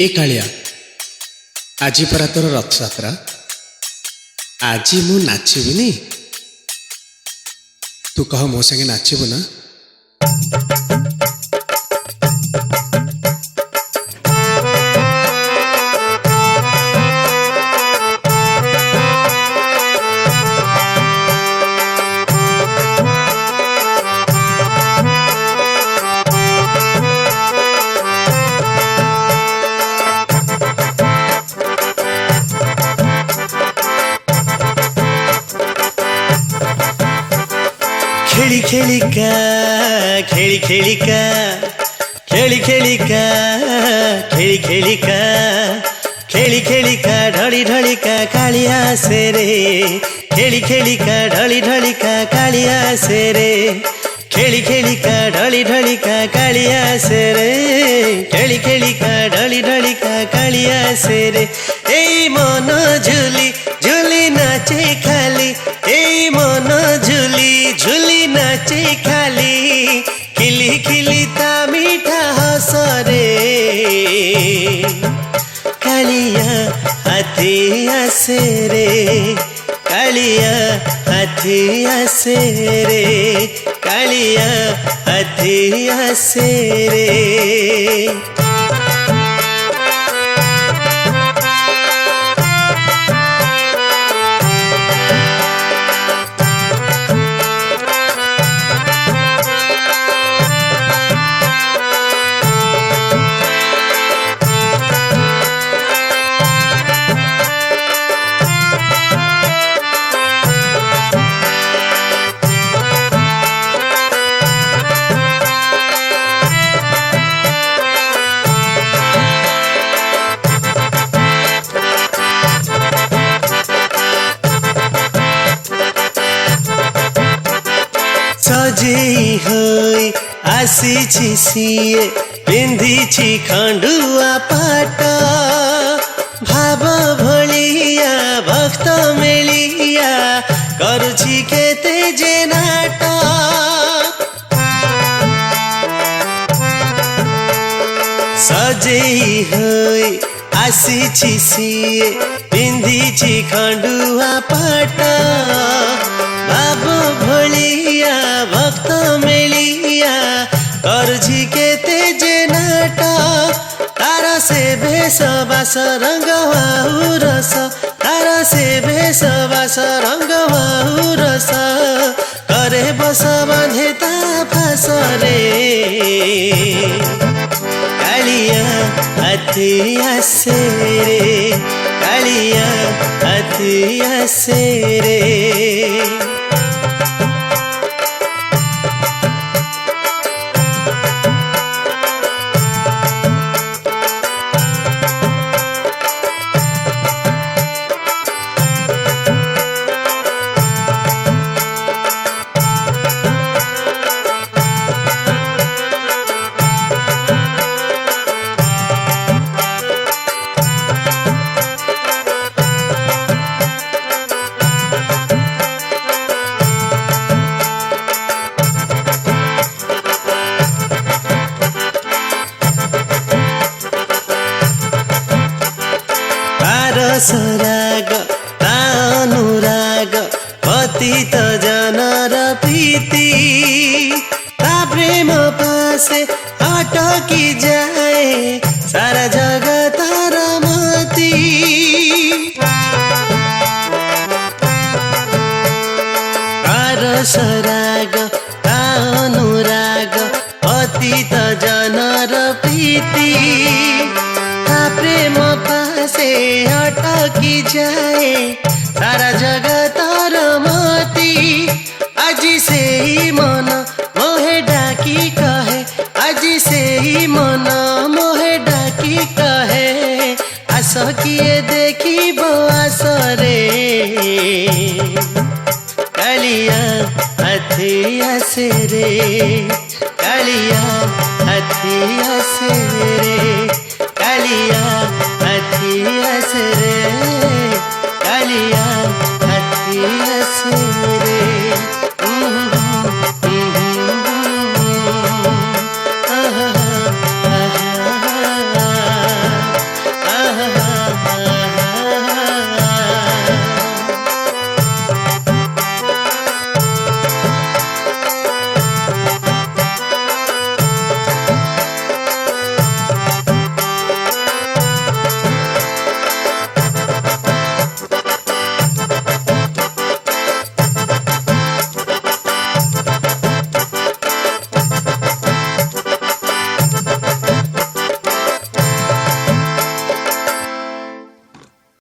ए कालिया आजी परा तोर रथयात्रा आजी मु नाचिबिनी तू कह मो संगे नाचिबु ना। खेली खेली का खेली खेली का खेली खेली का खेली खेली का खेली खेली का ढली ढली का कालिया से रे खेली खेली का ढली ढली का कालिया से रे खेली खेली का ढली ढली का कालिया से रे खेली खेली का ढली ढली का कालिया से रे ए मन झुली झुली नाचे खाली ए मन झुली झुली नाचे खाली खिली खिली ता मीठा हस रे कालिया हाथी आसे रे कालिया हाथी आसे रे कालिया हाथी आसे रे। सजेई होई आसीछि सिए पिंधिछि खंडुआ पाट भाव भलिया भक्त मेलिया करुछि केते जे नाट सजेई होई आसीछि सिए पिंधिछि खंडुआ पाट भाव भलिया भक्त मेलिया करछि केते जे नाट तार से भेष बास रंग रस तार से भेष बास रंग रस करे बस बांधे ता फास रे कालिया हाथी आसे रे कालिया हाथी आसे रे। राग तानुराग पतित जनर प्रीति ता प्रेम पासे अटकी जाए सारा जगत रमती राग तानुराग पतित जनर प्रीति प्रेम पासे अटकी जाए सारा जगत रमती আজি से ही मन मोहे डाकी कहे আজি से ही मन मोहे डाकी कहे आस किए देखी आस रे कालिया हाथी आसे रे कालिया हाथी आसे रे कालिया हाथी आसे रे कालिया हाथी आसे रे।